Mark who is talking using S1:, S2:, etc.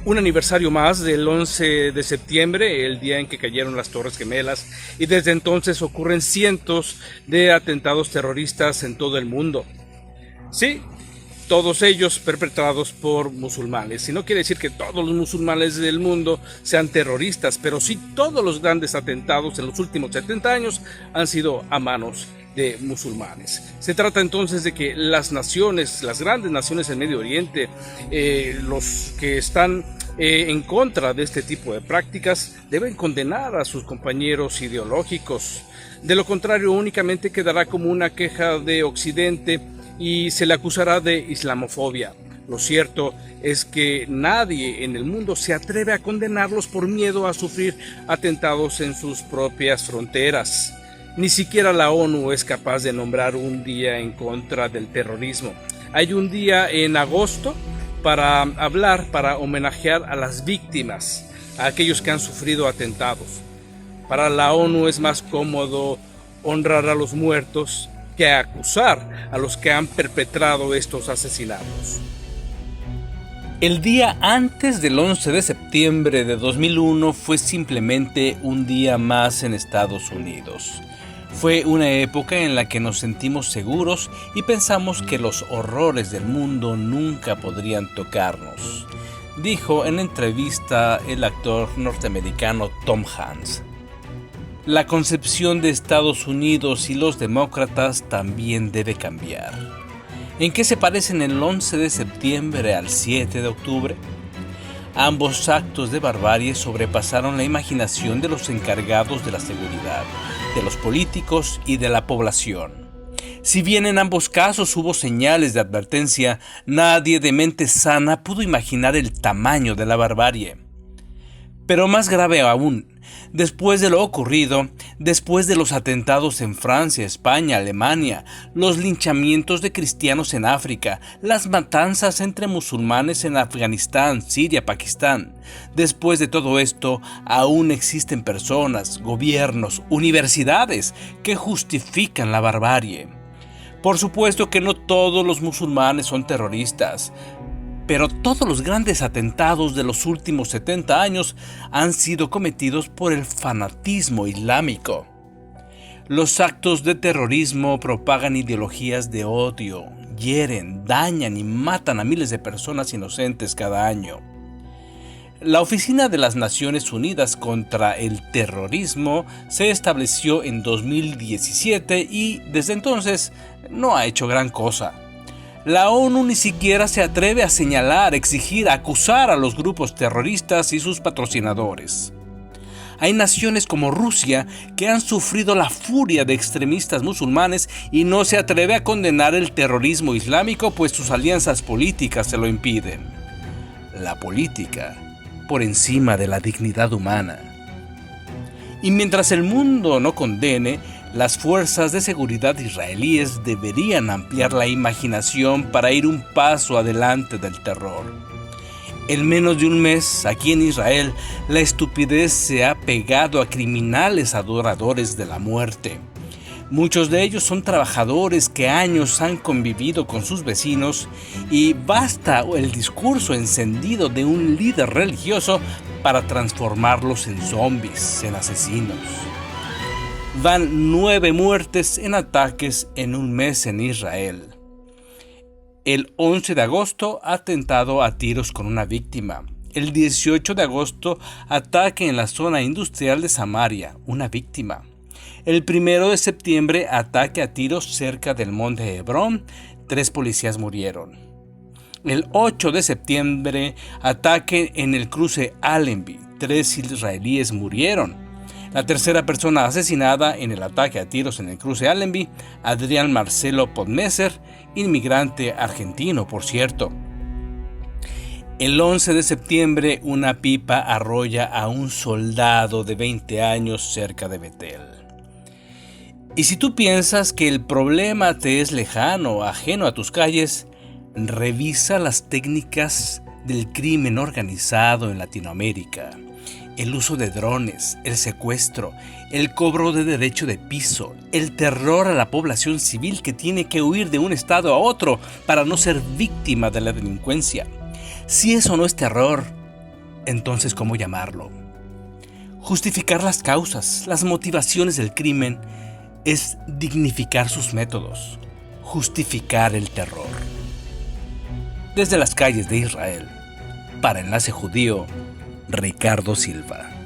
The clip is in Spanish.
S1: Un aniversario más del 11 de septiembre, el día en que cayeron las Torres Gemelas, y desde entonces ocurren cientos de atentados terroristas en todo el mundo. Sí, todos ellos perpetrados por musulmanes. Y no quiere decir que todos los musulmanes del mundo sean terroristas, pero sí todos los grandes atentados en los últimos 70 años han sido a manos de musulmanes. Se trata entonces de que las naciones, las grandes naciones en Medio Oriente, los que están en contra de este tipo de prácticas, deben condenar a sus compañeros ideológicos. De lo contrario, únicamente quedará como una queja de Occidente y se le acusará de islamofobia. Lo cierto es que nadie en el mundo se atreve a condenarlos por miedo a sufrir atentados en sus propias fronteras. Ni siquiera la ONU es capaz de nombrar un día en contra del terrorismo. Hay un día en agosto para hablar, para homenajear a las víctimas, a aquellos que han sufrido atentados. Para la ONU es más cómodo honrar a los muertos que acusar a los que han perpetrado estos asesinatos. El día antes del 11 de septiembre de 2001 fue simplemente un día más en Estados Unidos. Fue una época en la que nos sentimos seguros y pensamos que los horrores del mundo nunca podrían tocarnos, dijo en entrevista el actor norteamericano Tom Hanks. La concepción de Estados Unidos y los demócratas también debe cambiar. ¿En qué se parecen el 11 de septiembre al 7 de octubre? Ambos actos de barbarie sobrepasaron la imaginación de los encargados de la seguridad, de los políticos y de la población. Si bien en ambos casos hubo señales de advertencia, nadie de mente sana pudo imaginar el tamaño de la barbarie. Pero más grave aún, después de lo ocurrido, después de los atentados en Francia, España, Alemania, los linchamientos de cristianos en África, las matanzas entre musulmanes en Afganistán, Siria, Pakistán, después de todo esto, aún existen personas, gobiernos, universidades que justifican la barbarie. Por supuesto que no todos los musulmanes son terroristas, pero todos los grandes atentados de los últimos 70 años han sido cometidos por el fanatismo islámico. Los actos de terrorismo propagan ideologías de odio, hieren, dañan y matan a miles de personas inocentes cada año. La Oficina de las Naciones Unidas contra el Terrorismo se estableció en 2017 y desde entonces no ha hecho gran cosa. La ONU ni siquiera se atreve a señalar, exigir, acusar a los grupos terroristas y sus patrocinadores. Hay naciones como Rusia que han sufrido la furia de extremistas musulmanes y no se atreve a condenar el terrorismo islámico pues sus alianzas políticas se lo impiden. La política por encima de la dignidad humana. Y mientras el mundo no condene, las fuerzas de seguridad israelíes deberían ampliar la imaginación para ir un paso adelante del terror. En menos de un mes, aquí en Israel, la estupidez se ha pegado a criminales adoradores de la muerte. Muchos de ellos son trabajadores que años han convivido con sus vecinos y basta el discurso encendido de un líder religioso para transformarlos en zombies, en asesinos. Van 9 muertes en ataques en un mes en Israel. El 11 de agosto, atentado a tiros con una víctima. El 18 de agosto, ataque en la zona industrial de Samaria, una víctima. El 1 de septiembre, ataque a tiros cerca del monte Hebrón, 3 policías murieron. El 8 de septiembre, ataque en el cruce Allenby, 3 israelíes murieron. La tercera persona asesinada en el ataque a tiros en el cruce Allenby, Adrián Marcelo Podmeser, inmigrante argentino, por cierto. El 11 de septiembre, una pipa arrolla a un soldado de 20 años cerca de Betel. Y si tú piensas que el problema te es lejano, ajeno a tus calles, revisa las técnicas del crimen organizado en Latinoamérica. El uso de drones, el secuestro, el cobro de derecho de piso, el terror a la población civil que tiene que huir de un estado a otro para no ser víctima de la delincuencia. Si eso no es terror, Entonces, ¿cómo llamarlo? Justificar las causas, las motivaciones del crimen es dignificar sus métodos, justificar el terror. Desde las calles de Israel, para Enlace Judío, Ricardo Silva.